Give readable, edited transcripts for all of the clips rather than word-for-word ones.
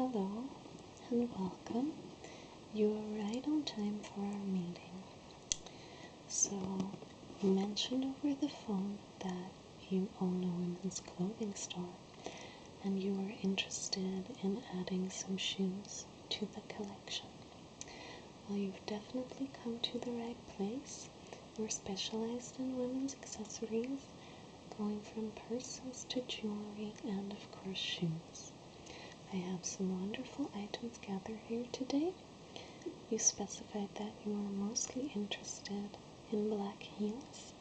Hello and welcome. You are right on time for our meeting. So, you mentioned over the phone that you own a women's clothing store and you are interested in adding some shoes to the collection. Well, you've definitely come to the right place. We're specialized in women's accessories, going from purses to jewelry and, of course, shoes. I have some wonderful items gathered here today. You specified that you are mostly interested in black heels,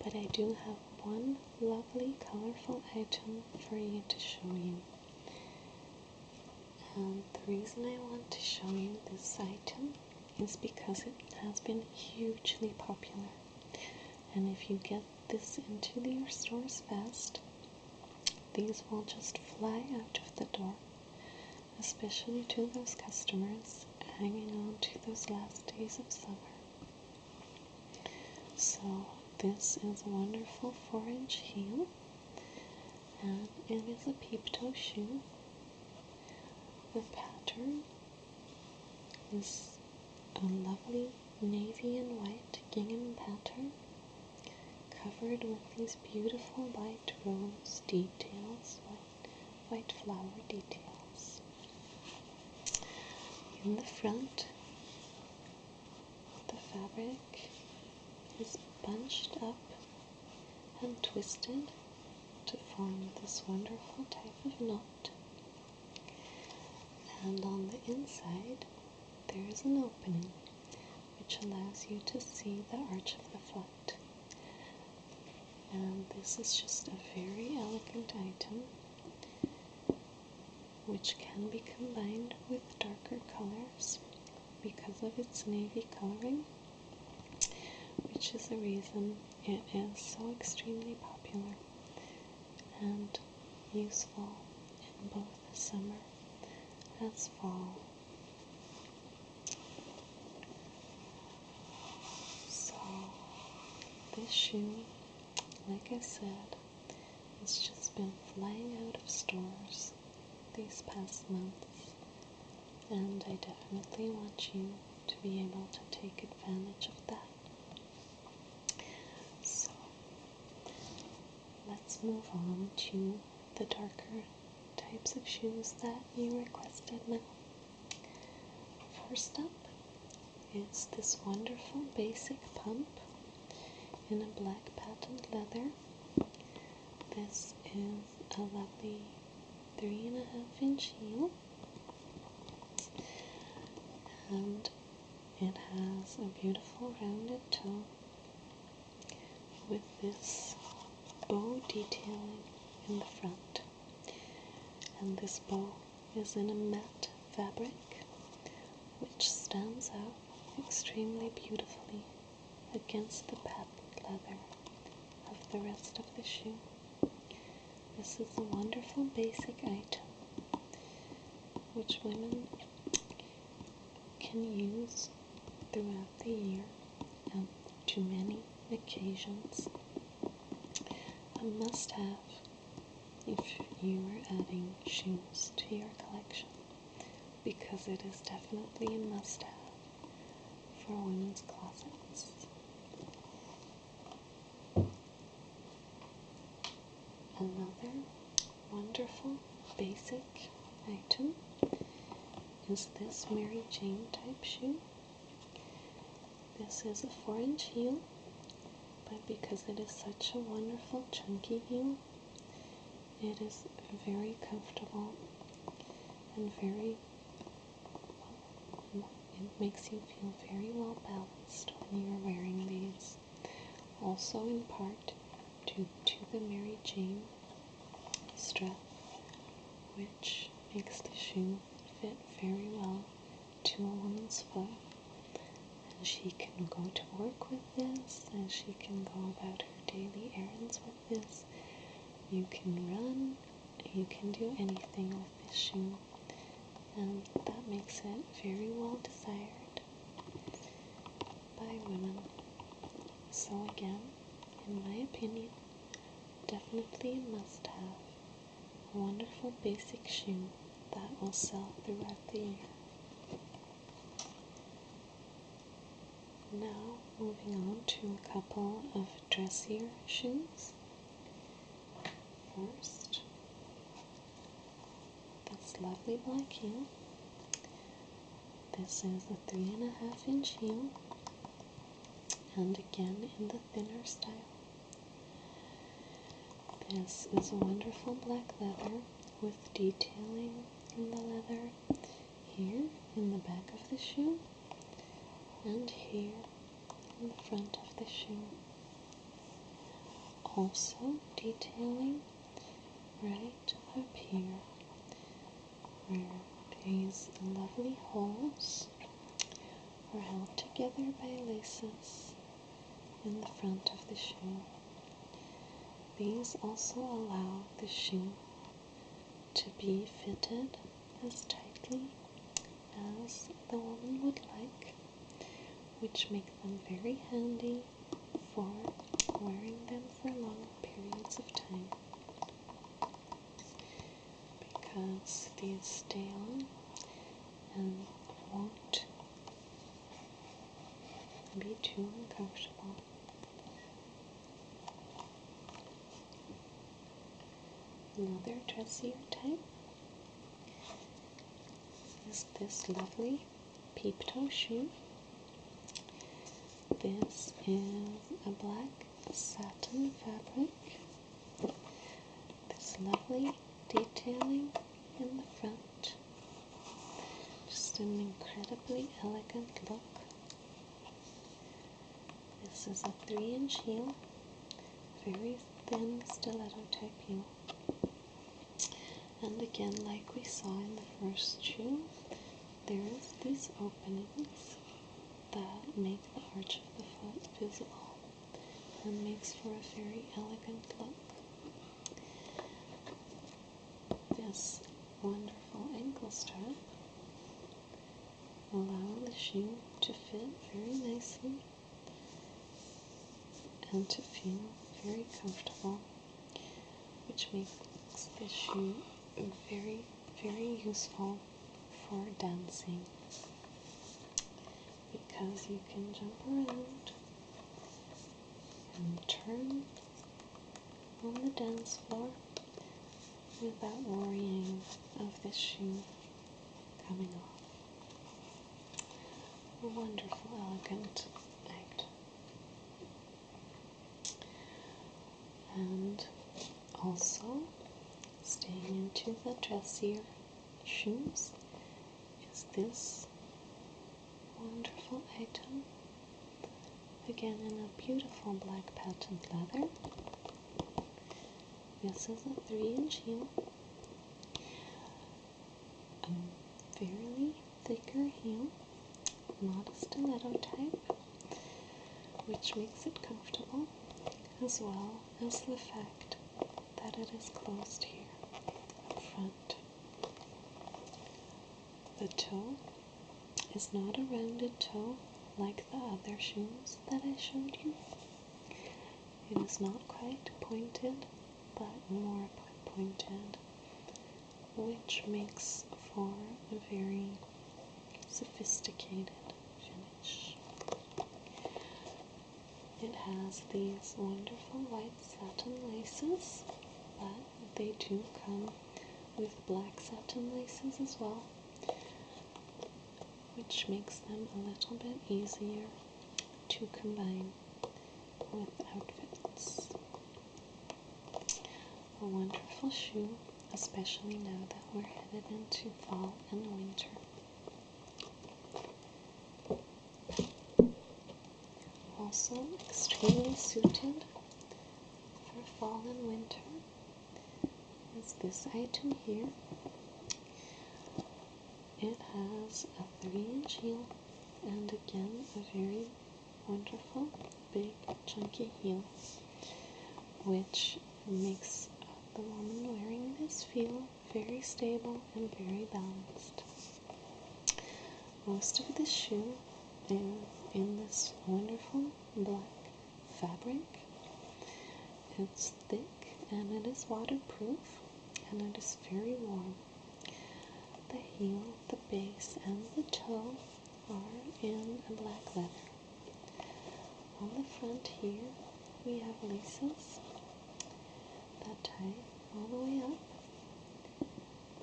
but I do have one lovely colorful item for you to show you. And the reason I want to show you this item is because it has been hugely popular. And if you get this into your stores fast, these will just fly out of the door, especially to those customers hanging on to those last days of summer. So this is a wonderful 4-inch heel, and it is a peep-toe shoe. The pattern is a lovely navy and white gingham pattern, covered with these beautiful white rose details, white flower details. In the front, the fabric is bunched up and twisted to form this wonderful type of knot. And on the inside, there is an opening which allows you to see the arch of the foot. And this is just a very elegant item which can be combined with darker colors because of its navy coloring, which is the reason it is so extremely popular and useful in both summer as fall. So this shoe, like I said, has just been flying out of stores these past months, and I definitely want you to be able to take advantage of that. So let's move on to the darker types of shoes that you requested now. First up is this wonderful basic pump in a black patent leather. This is a lovely 3.5-inch heel, and it has a beautiful rounded toe with this bow detailing in the front. And this bow is in a matte fabric which stands out extremely beautifully against the patent leather of the rest of the shoe. This is a wonderful basic item which women can use throughout the year and to many occasions. A must-have if you are adding shoes to your collection, because it is definitely a must-have for women's closets. Another wonderful basic item is this Mary Jane type shoe. This is a 4-inch heel, but because it is such a wonderful chunky heel, it is very comfortable and it makes you feel very well balanced when you are wearing these. Also in part due to the Mary Jane strap, which makes the shoe fit very well to a woman's foot. And she can go to work with this, and she can go about her daily errands with this. You can run, you can do anything with this shoe, and that makes it very well desired by women. So again, in my opinion, definitely a must-have. A wonderful basic shoe that will sell throughout the year. Now, moving on to a couple of dressier shoes. First, this lovely black heel. This is a 3.5-inch heel, and again in the thinner style. This is a wonderful black leather with detailing in the leather here in the back of the shoe and here in the front of the shoe. Also detailing right up here where these lovely holes are held together by laces in the front of the shoe. These also allow the shoe to be fitted as tightly as the woman would like, which make them very handy for wearing them for long periods of time, because these stay on and won't be too uncomfortable. Another dressier type is this lovely peep-toe shoe. This is a black satin fabric. This lovely detailing in the front. Just an incredibly elegant look. This is a 3-inch heel, very thin stiletto type heel. And again, like we saw in the first shoe, there's these openings that make the arch of the foot visible and makes for a very elegant look. This wonderful ankle strap allows the shoe to fit very nicely and to feel very comfortable, which makes the shoe very, very useful for dancing, because you can jump around and turn on the dance floor without worrying of this shoe coming off. A wonderful, elegant item. And also, staying into the dressier shoes is this wonderful item, again in a beautiful black patent leather. This is a 3-inch heel, a fairly thicker heel, not a stiletto type, which makes it comfortable, as well as the fact that it is closed here up front. The toe is not a rounded toe like the other shoes that I showed you. It is not quite pointed, but more pointed, which makes for a very sophisticated finish. It has these wonderful white satin laces, but they do come with black satin laces as well, which makes them a little bit easier to combine with outfits. A wonderful shoe, especially now that we're headed into fall and winter. Also extremely suited for fall and winter is this item here. It has a 3-inch heel and again a very wonderful big chunky heel, which makes the woman wearing this feel very stable and very balanced. Most of this shoe is in this wonderful black fabric. It's thick and it is waterproof and it is very warm. heel, the base, and the toe are in a black leather. On the front here, we have laces that tie all the way up.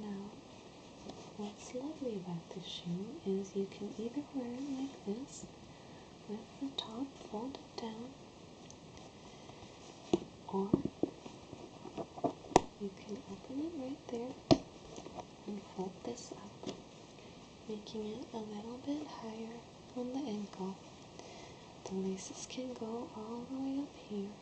Now, what's lovely about this shoe is you can either wear it like this, with the top folded down, or you can open it right there and fold this up, making it a little bit higher on the ankle. The laces can go all the way up here,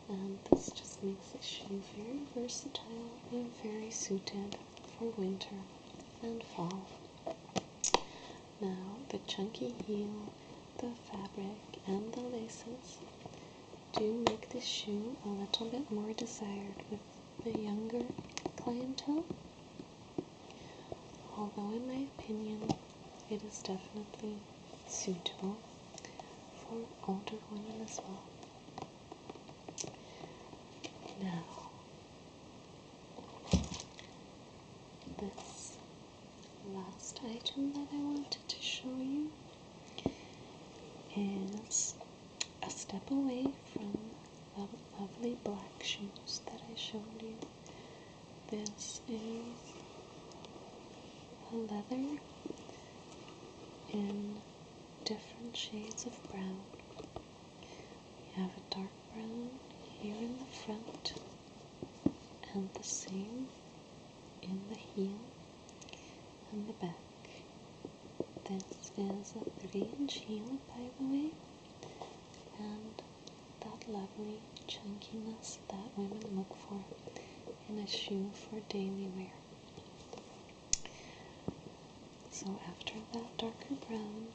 and this just makes the shoe very versatile and very suited for winter and fall. Now, the chunky heel, the fabric, and the laces do make this shoe a little bit more desired with the younger clientele, although in my opinion it is definitely suitable for older women as well. Now, this last item that I wanted to show you is a step away from the lovely black shoes that I showed you. This is a leather in different shades of brown. We have a dark brown here in the front, and the same in the heel and the back. This is a 3-inch heel, by the way, and that lovely chunkiness that women look for in a shoe for daily wear. So after that darker brown,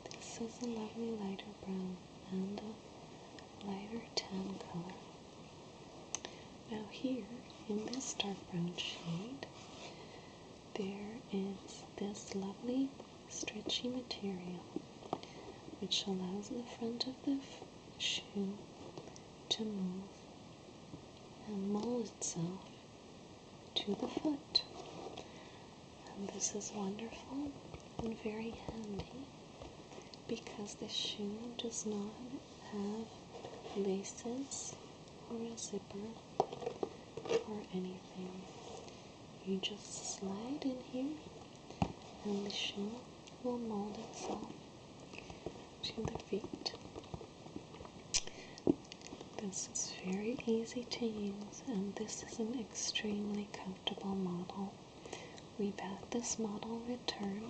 this is a lovely lighter brown and a lighter tan color. Now here, in this dark brown shade, there is this lovely stretchy material which allows the front of the shoe to move and mold itself to the foot. And this is wonderful and very handy because the shoe does not have laces or a zipper or anything. You just slide in here and the shoe will mold itself to the feet. This is very easy to use, and this is an extremely comfortable model. We've had this model return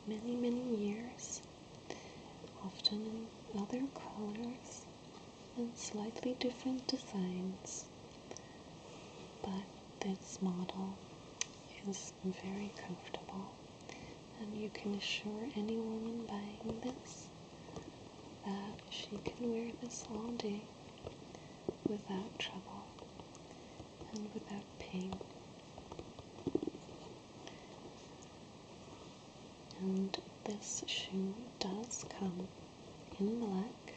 many years, often in other colors and slightly different designs, but this model is very comfortable, and you can assure any woman buying this that she can wear this all day without trouble and without pain. And this shoe does come in black,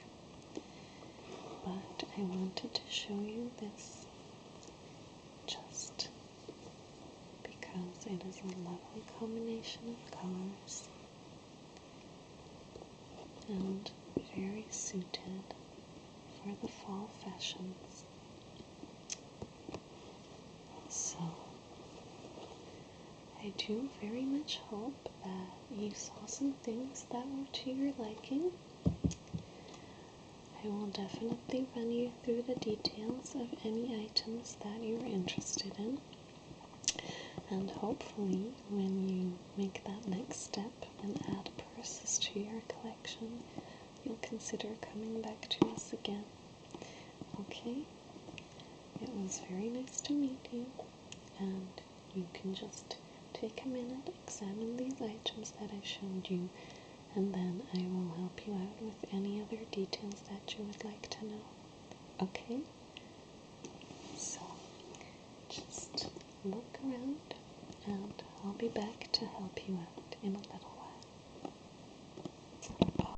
but I wanted to show you this just because it is a lovely combination of colors and very suited for the fall fashions. So, I do very much hope that you saw some things that were to your liking. I will definitely run you through the details of any items that you are interested in, and hopefully when you make that next step and add purses to your collection, you'll consider coming back to us again. Okay? It was very nice to meet you, and you can just take a minute, examine these items that I showed you, and then I will help you out with any other details that you would like to know. Okay? So, just look around, and I'll be back to help you out in a little.